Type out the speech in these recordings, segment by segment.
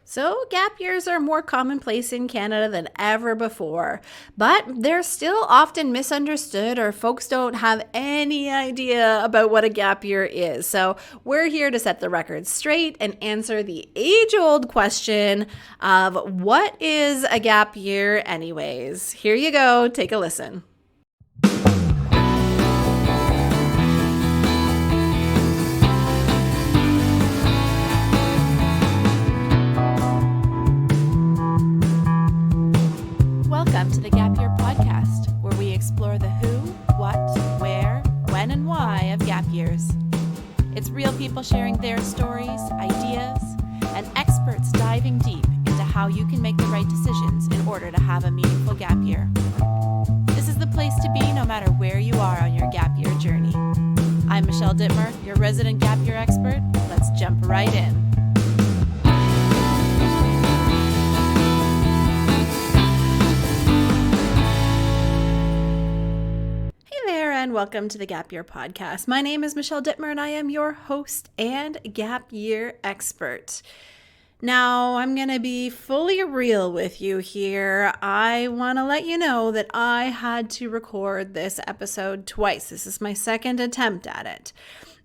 So, gap years are more commonplace in Canada than ever before, but they're still often misunderstood, or folks don't have any idea about what a gap year is. So, we're here to set the record straight and answer the age old question of what is a gap year, anyways. Here you go, take a listen. Welcome to the Gap Year Podcast, where we explore the who, what, where, when, and why of gap years. It's real people sharing their stories, ideas, and experts diving deep into how you can make the right decisions in order to have a meaningful gap year. This is the place to be no matter where you are on your gap year journey. I'm Michelle Dittmer, your resident gap year expert. Let's jump right in. And welcome to the Gap Year Podcast. My name is Michelle Dittmer and I am your host and Gap Year expert. Now, I'm going to be fully real with you here. I want to let you know that I had to record this episode twice. This is my second attempt at it.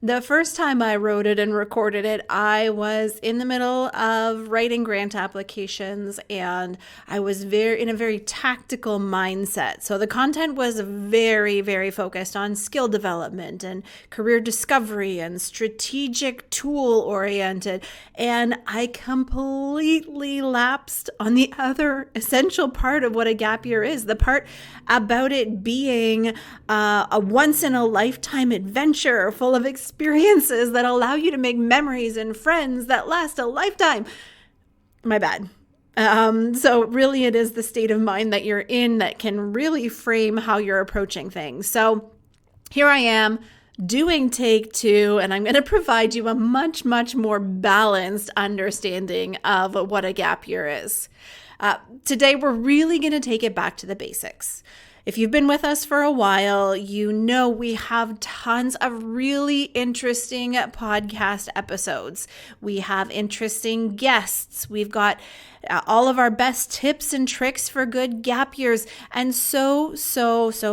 The first time I wrote it and recorded it, I was in the middle of writing grant applications and I was in a very tactical mindset. So the content was very, very focused on skill development and career discovery and strategic tool oriented. And I completely lapsed on the other essential part of what a gap year is, the part about it being a once in a lifetime adventure full of experiences that allow you to make memories and friends that last a lifetime. My bad. So really it is the state of mind that you're in that can really frame how you're approaching things. So here I am doing take two, and I'm going to provide you a much, much more balanced understanding of what a gap year is. Today, we're really going to take it back to the basics. If you've been with us for a while, you know we have tons of really interesting podcast episodes. We have interesting guests. We've got all of our best tips and tricks for good gap years, and so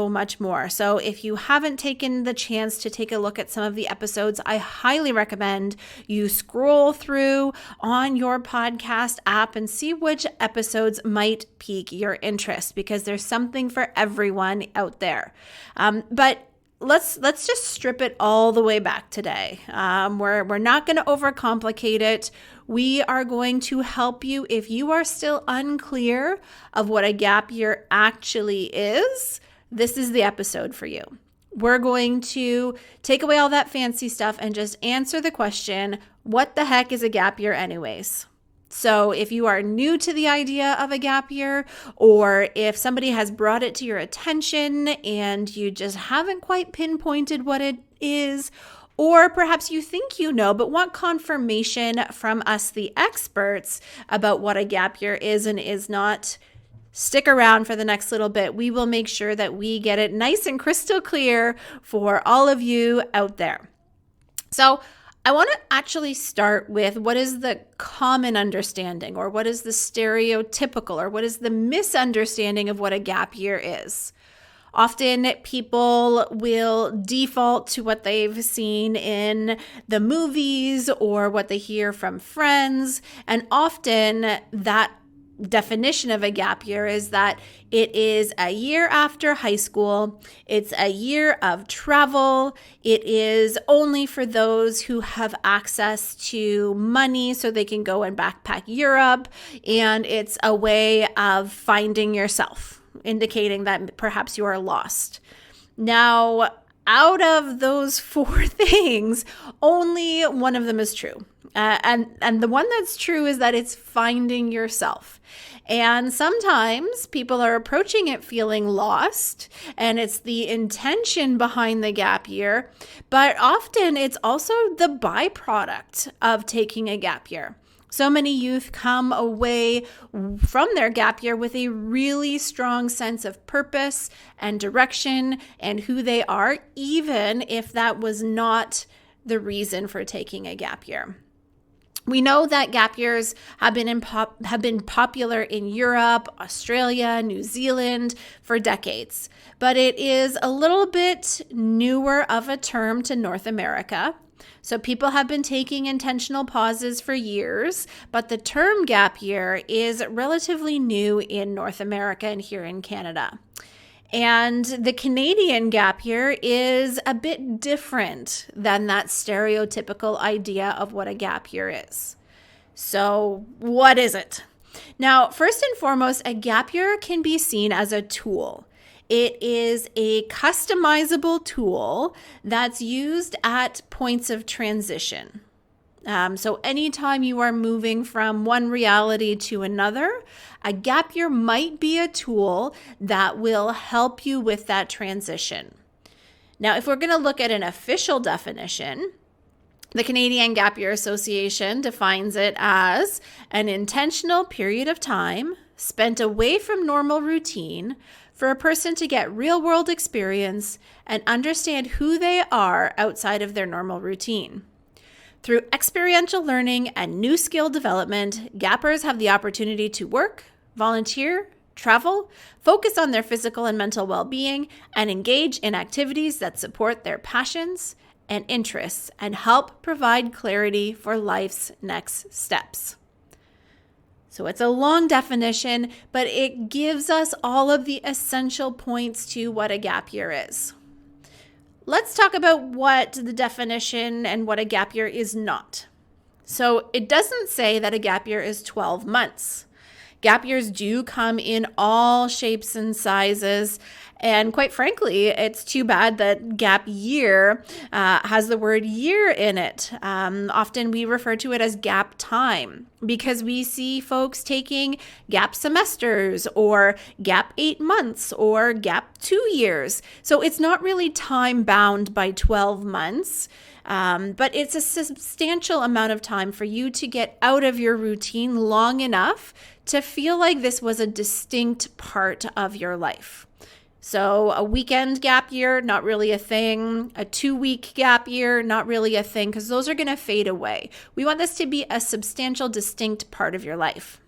much more. So if you haven't taken the chance to take a look at some of the episodes, I highly recommend you scroll through on your podcast app and see which episodes might pique your interest, because there's something for everyone out there. But let's just strip it all the way back today. We're not going to overcomplicate it. We are going to help you if you are still unclear of what a gap year actually is. This is the episode for you. We're going to take away all that fancy stuff and just answer the question, what the heck is a gap year anyways? So if you are new to the idea of a gap year, or if somebody has brought it to your attention and you just haven't quite pinpointed what it is, or perhaps you think you know but want confirmation from us, the experts, about what a gap year is and is not, stick around for the next little bit. We will make sure that we get it nice and crystal clear for all of you out there. So I want to actually start with what is the common understanding, or what is the stereotypical, or what is the misunderstanding of what a gap year is. Often people will default to what they've seen in the movies or what they hear from friends, and often that definition of a gap year is that it is a year after high school. It's a year of travel. It is only for those who have access to money so they can go and backpack Europe. And it's a way of finding yourself, indicating that perhaps you are lost. Now, out of those four things, only one of them is true. And the one that's true is that it's finding yourself. And sometimes people are approaching it feeling lost, and it's the intention behind the gap year, but often it's also the byproduct of taking a gap year. So many youth come away from their gap year with a really strong sense of purpose and direction and who they are, even if that was not the reason for taking a gap year. We know that gap years have been popular in Europe, Australia, New Zealand for decades, but it is a little bit newer of a term to North America. So people have been taking intentional pauses for years, but the term gap year is relatively new in North America and here in Canada. And the Canadian gap year is a bit different than that stereotypical idea of what a gap year is. So, what is it? Now, first and foremost, a gap year can be seen as a tool. It is a customizable tool that's used at points of transition. So anytime you are moving from one reality to another, a gap year might be a tool that will help you with that transition. Now, if we're going to look at an official definition, the Canadian Gap Year Association defines it as an intentional period of time spent away from normal routine for a person to get real-world experience and understand who they are outside of their normal routine. Through experiential learning and new skill development, gappers have the opportunity to work, volunteer, travel, focus on their physical and mental well-being, and engage in activities that support their passions and interests and help provide clarity for life's next steps. So it's a long definition, but it gives us all of the essential points to what a gap year is. Let's talk about what the definition and what a gap year is not. So it doesn't say that a gap year is 12 months. Gap years do come in all shapes and sizes. And quite frankly, it's too bad that gap year has the word year in it. Often we refer to it as gap time because we see folks taking gap semesters or gap 8 months or gap 2 years. So it's not really time bound by 12 months. But it's a substantial amount of time for you to get out of your routine long enough to feel like this was a distinct part of your life. So a weekend gap year, not really a thing. A 2-week gap year, not really a thing, because those are going to fade away. We want this to be a substantial, distinct part of your life.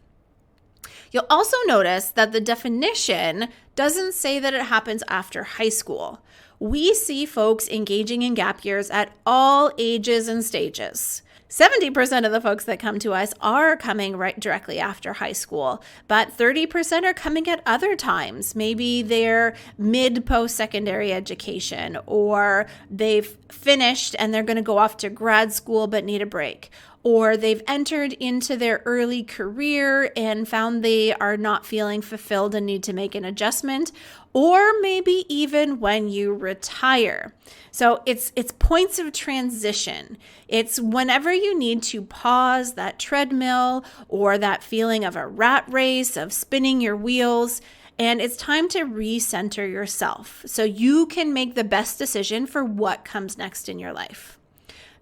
You'll also notice that the definition doesn't say that it happens after high school. We see folks engaging in gap years at all ages and stages. 70% of the folks that come to us are coming right directly after high school, but 30% are coming at other times. Maybe they're mid-post-secondary education, or they've finished and they're going to go off to grad school but need a break. Or they've entered into their early career and found they are not feeling fulfilled and need to make an adjustment, or maybe even when you retire. So it's points of transition. It's whenever you need to pause that treadmill or that feeling of a rat race of spinning your wheels, and it's time to recenter yourself so you can make the best decision for what comes next in your life.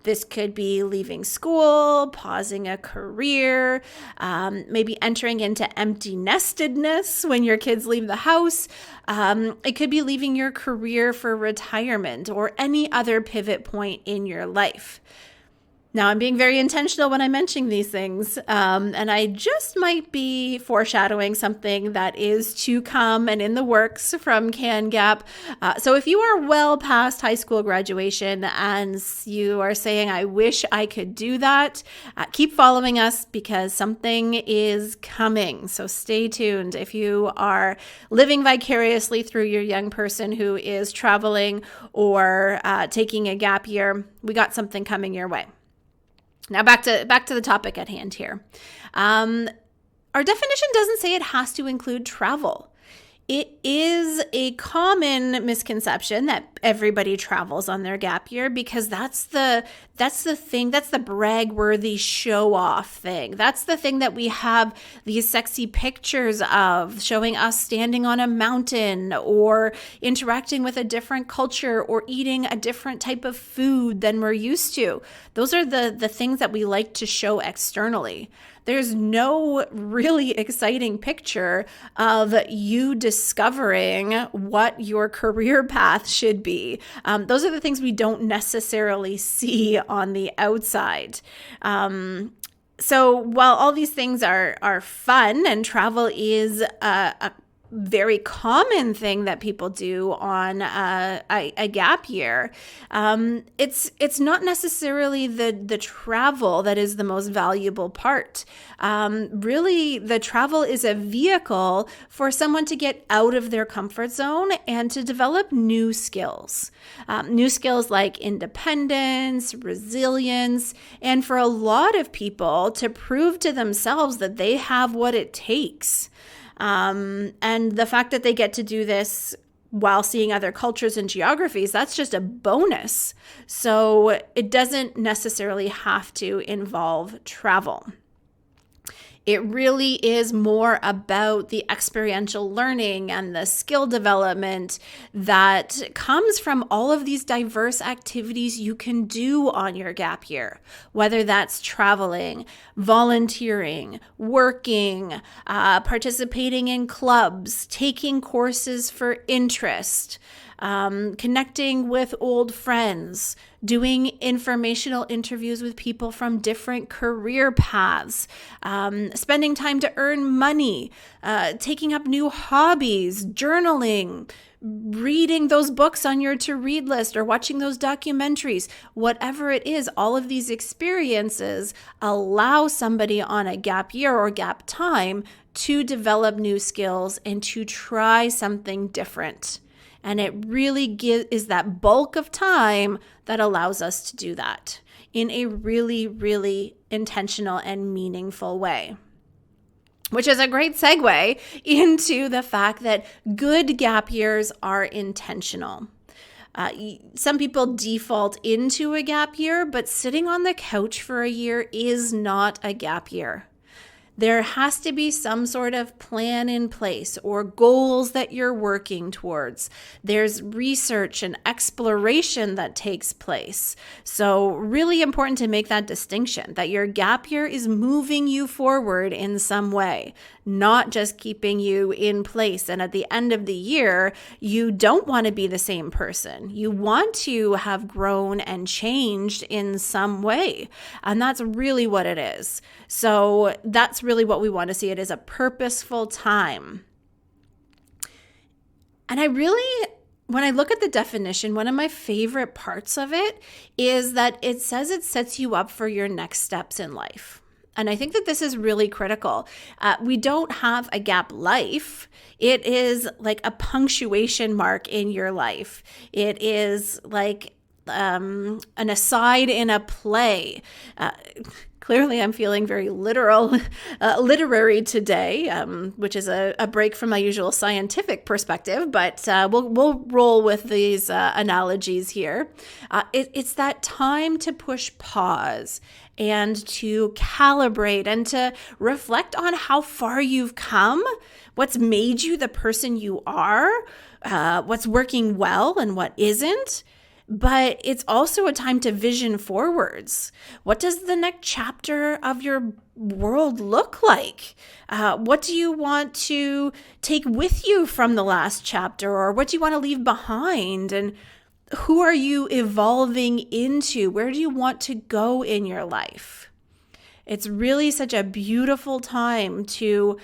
This could be leaving school, pausing a career, maybe entering into empty nestedness when your kids leave the house. It could be leaving your career for retirement or any other pivot point in your life. Now, I'm being very intentional when I'm mentioning these things, and I just might be foreshadowing something that is to come and in the works from CanGap. So if you are well past high school graduation and you are saying, I wish I could do that, keep following us because something is coming. So stay tuned. If you are living vicariously through your young person who is traveling or taking a gap year, we got something coming your way. Now back to the topic at hand here. Our definition doesn't say it has to include travel. It is a common misconception that everybody travels on their gap year because that's the thing, that's the brag-worthy show-off thing. That's the thing that we have these sexy pictures of, showing us standing on a mountain or interacting with a different culture or eating a different type of food than we're used to. Those are the things that we like to show externally. There's no really exciting picture of you discovering what your career path should be. Those are the things we don't necessarily see on the outside. So while all these things are fun, and travel is a very common thing that people do on a gap year, it's not necessarily the travel that is the most valuable part. Really, the travel is a vehicle for someone to get out of their comfort zone and to develop new skills. New skills like independence, resilience, and for a lot of people to prove to themselves that they have what it takes. And the fact that they get to do this while seeing other cultures and geographies, that's just a bonus. So it doesn't necessarily have to involve travel. It really is more about the experiential learning and the skill development that comes from all of these diverse activities you can do on your gap year, whether that's traveling, volunteering, working, participating in clubs, taking courses for interest, connecting with old friends, doing informational interviews with people from different career paths, spending time to earn money, taking up new hobbies, journaling, reading those books on your to-read list or watching those documentaries. Whatever it is, all of these experiences allow somebody on a gap year or gap time to develop new skills and to try something different. And it really is that bulk of time that allows us to do that in a really, really intentional and meaningful way. Which is a great segue into the fact that good gap years are intentional. Some people default into a gap year, but sitting on the couch for a year is not a gap year. There has to be some sort of plan in place or goals that you're working towards. There's research and exploration that takes place. So really important to make that distinction that your gap year is moving you forward in some way, not just keeping you in place. And at the end of the year, you don't want to be the same person. You want to have grown and changed in some way. And that's really what it is. So that's really what we want to see. It is a purposeful time. And when I look at the definition, one of my favorite parts of it is that it says it sets you up for your next steps in life. And I think that this is really critical. We don't have a gap life. It is like a punctuation mark in your life. It is like an aside in a play. Clearly, I'm feeling very literary today, which is a break from my usual scientific perspective, but we'll roll with these analogies here. It's that time to push pause and to calibrate and to reflect on how far you've come, what's made you the person you are, what's working well and what isn't. But it's also a time to vision forwards. What does the next chapter of your world look like? What do you want to take with you from the last chapter, or what do you want to leave behind? And who are you evolving into? Where do you want to go in your life? It's really such a beautiful time to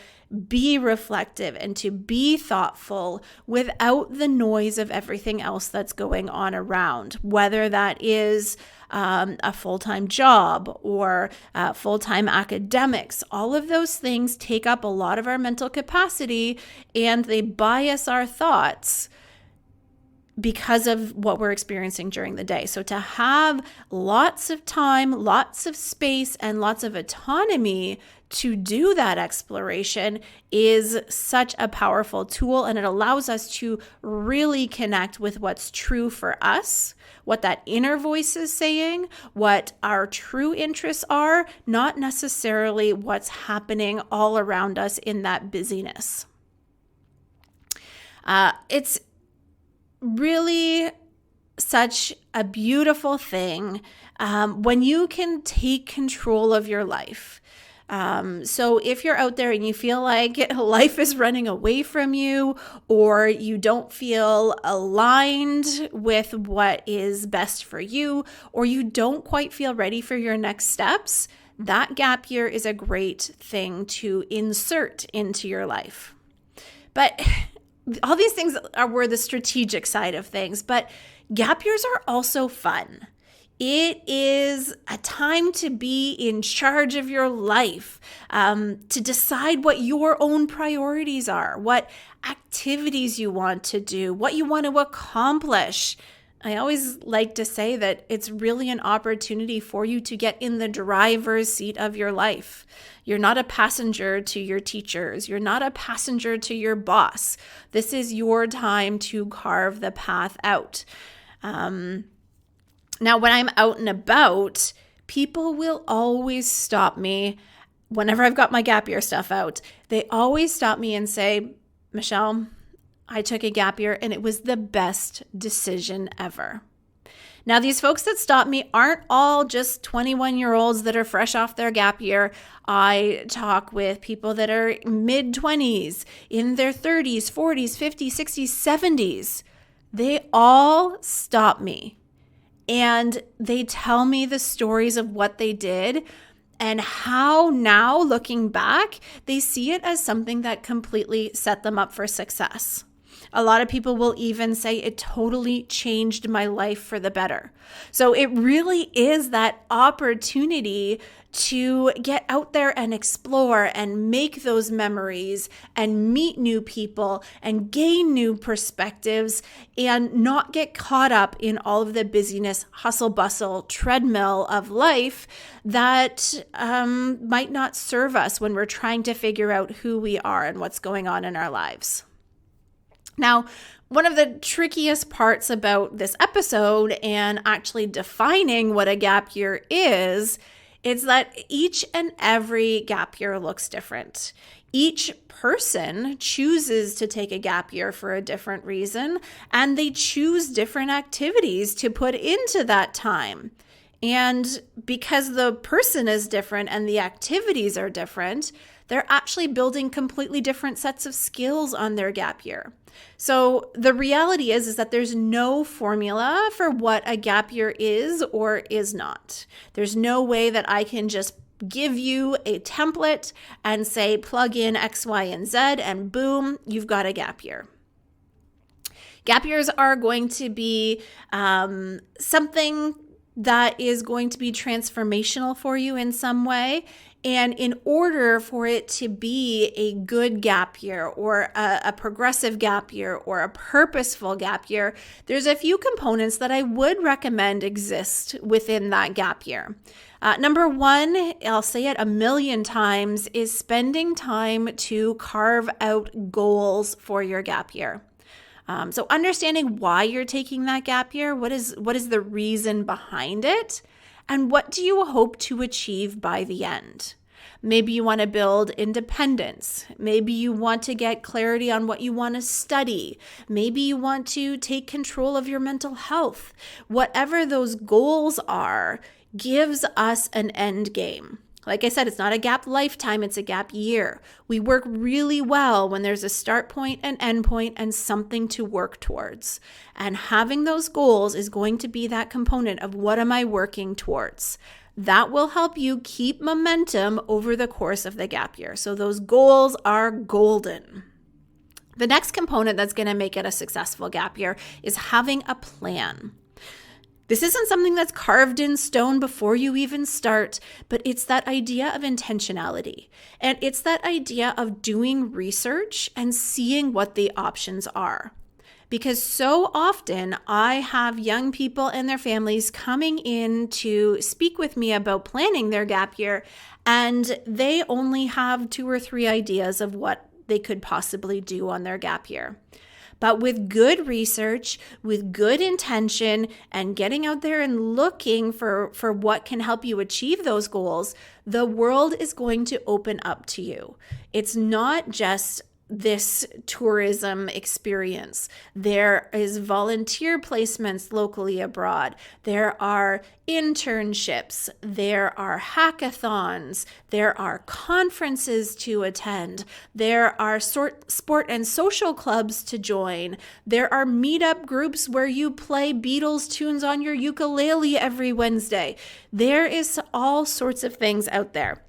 be reflective and to be thoughtful without the noise of everything else that's going on around, whether that is a full-time job or full-time academics. All of those things take up a lot of our mental capacity and they bias our thoughts because of what we're experiencing during the day. So to have lots of time, lots of space, and lots of autonomy to do that exploration is such a powerful tool, and it allows us to really connect with what's true for us, what that inner voice is saying, what our true interests are, not necessarily what's happening all around us in that busyness. It's really such a beautiful thing when you can take control of your life. So if you're out there and you feel like life is running away from you, or you don't feel aligned with what is best for you, or you don't quite feel ready for your next steps, that gap year is a great thing to insert into your life. But all these things were the strategic side of things, but gap years are also fun. It is a time to be in charge of your life, to decide what your own priorities are, what activities you want to do, what you want to accomplish. I always like to say that it's really an opportunity for you to get in the driver's seat of your life. You're not a passenger to your teachers. You're not a passenger to your boss. This is your time to carve the path out. Now, when I'm out and about, people will always stop me whenever I've got my gap year stuff out. They always stop me and say, Michelle, I took a gap year and it was the best decision ever. Now, these folks that stop me aren't all just 21-year-olds that are fresh off their gap year. I talk with people that are mid-20s, in their 30s, 40s, 50s, 60s, 70s. They all stop me and they tell me the stories of what they did and how now, looking back, they see it as something that completely set them up for success. A lot of people will even say it totally changed my life for the better. So it really is that opportunity to get out there and explore and make those memories and meet new people and gain new perspectives and not get caught up in all of the busyness, hustle, bustle, treadmill of life that might not serve us when we're trying to figure out who we are and what's going on in our lives. Now, one of the trickiest parts about this episode and actually defining what a gap year is that each and every gap year looks different. Each person chooses to take a gap year for a different reason, and they choose different activities to put into that time. And because the person is different and the activities are different, they're actually building completely different sets of skills on their gap year. So the reality is that there's no formula for what a gap year is or is not. There's no way that I can just give you a template and say plug in X, Y, and Z and boom, you've got a gap year. Gap years are going to be something that is going to be transformational for you in some way. And in order for it to be a good gap year or a progressive gap year or a purposeful gap year, there's a few components that I would recommend exist within that gap year. Number one, I'll say it a million times, is spending time to carve out goals for your gap year. So understanding why you're taking that gap year, what is the reason behind it, and what do you hope to achieve by the end? Maybe you want to build independence. Maybe you want to get clarity on what you want to study. Maybe you want to take control of your mental health. Whatever those goals are, gives us an end game. Like I said, it's not a gap lifetime, it's a gap year. We work really well when there's a start point, an end point, and something to work towards. And having those goals is going to be that component of what am I working towards. That will help you keep momentum over the course of the gap year. So those goals are golden. The next component that's going to make it a successful gap year is having a plan. This isn't something that's carved in stone before you even start, but it's that idea of intentionality. And it's that idea of doing research and seeing what the options are. Because so often I have young people and their families coming in to speak with me about planning their gap year, and they only have 2 or 3 ideas of what they could possibly do on their gap year. But with good research, with good intention, and getting out there and looking for what can help you achieve those goals, the world is going to open up to you. It's not just this tourism experience. There is volunteer placements locally abroad. There are internships. There are hackathons. There are conferences to attend. There are sport and social clubs to join. There are meetup groups where you play Beatles tunes on your ukulele every Wednesday. There is all sorts of things out there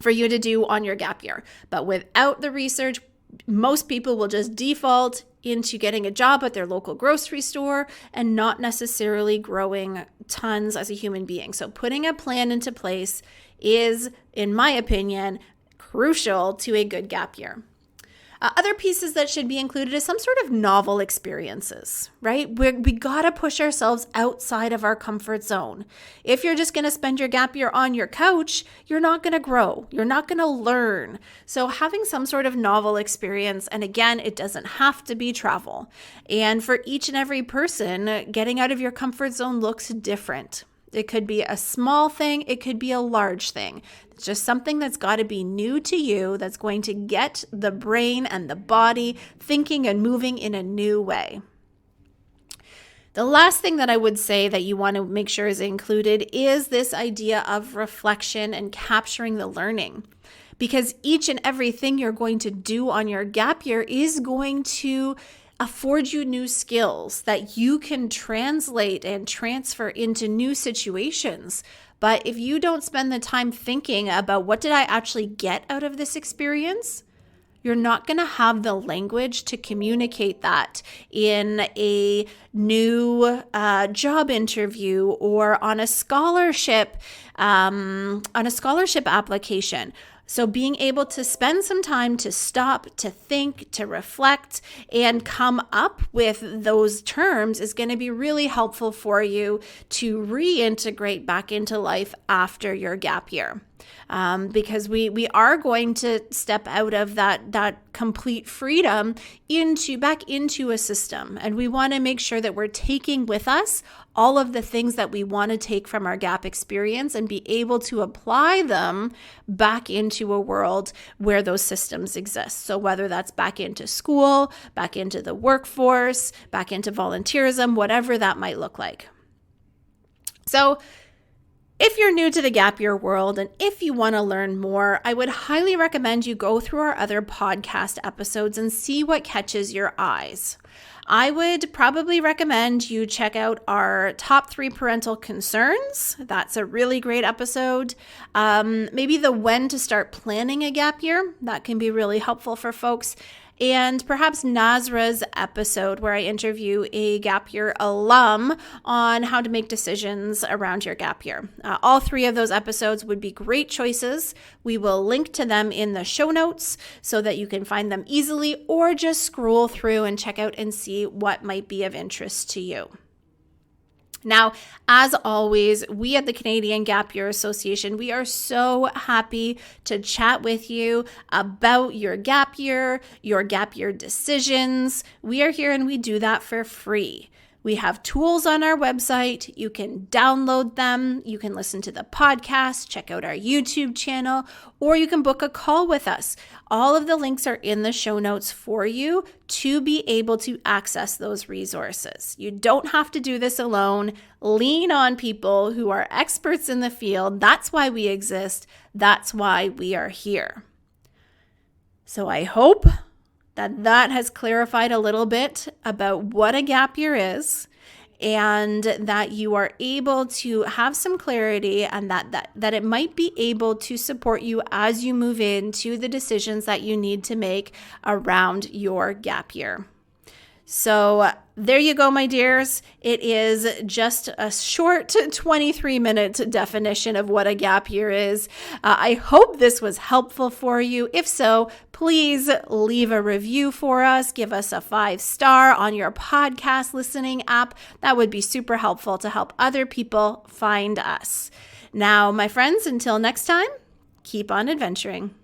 for you to do on your gap year. But without the research, most people will just default into getting a job at their local grocery store and not necessarily growing tons as a human being. So putting a plan into place is, in my opinion, crucial to a good gap year. Other pieces that should be included is some sort of novel experiences, right? We got to push ourselves outside of our comfort zone. If you're just going to spend your gap year on your couch, you're not going to grow. You're not going to learn. So having some sort of novel experience, and again, it doesn't have to be travel. And for each and every person, getting out of your comfort zone looks different. It could be a small thing. It could be a large thing. It's just something that's got to be new to you that's going to get the brain and the body thinking and moving in a new way. The last thing that I would say that you want to make sure is included is this idea of reflection and capturing the learning. Because each and everything you're going to do on your gap year is going to afford you new skills that you can translate and transfer into new situations. But if you don't spend the time thinking about what did I actually get out of this experience, you're not going to have the language to communicate that in a new job interview or on a scholarship application. So being able to spend some time to stop, to think, to reflect, and come up with those terms is going to be really helpful for you to reintegrate back into life after your gap year. Because we are going to step out of that complete freedom back into a system. And we want to make sure that we're taking with us all of the things that we want to take from our gap experience and be able to apply them back into a world where those systems exist. So whether that's back into school, back into the workforce, back into volunteerism, whatever that might look like. So if you're new to the gap year world and if you want to learn more, I would highly recommend you go through our other podcast episodes and see what catches your eyes. I would probably recommend you check out our top 3 parental concerns. That's a really great episode. Maybe the when to start planning a gap year. That can be really helpful for folks. And perhaps Nazra's episode where I interview a gap year alum on how to make decisions around your gap year. All 3 of those episodes would be great choices. We will link to them in the show notes so that you can find them easily, or just scroll through and check out and see what might be of interest to you. Now, as always, we at the Canadian Gap Year Association, we are so happy to chat with you about your gap year decisions. We are here and we do that for free. We have tools on our website. You can download them. You can listen to the podcast, check out our YouTube channel, or you can book a call with us. All of the links are in the show notes for you to be able to access those resources. You don't have to do this alone. Lean on people who are experts in the field. That's why we exist. That's why we are here. So I hope that has clarified a little bit about what a gap year is, and that you are able to have some clarity, and that it might be able to support you as you move into the decisions that you need to make around your gap year. So there you go, my dears. It is just a short 23-minute definition of what a gap year is. I hope this was helpful for you. If so, please leave a review for us. Give us a 5-star on your podcast listening app. That would be super helpful to help other people find us. Now, my friends, until next time, keep on adventuring.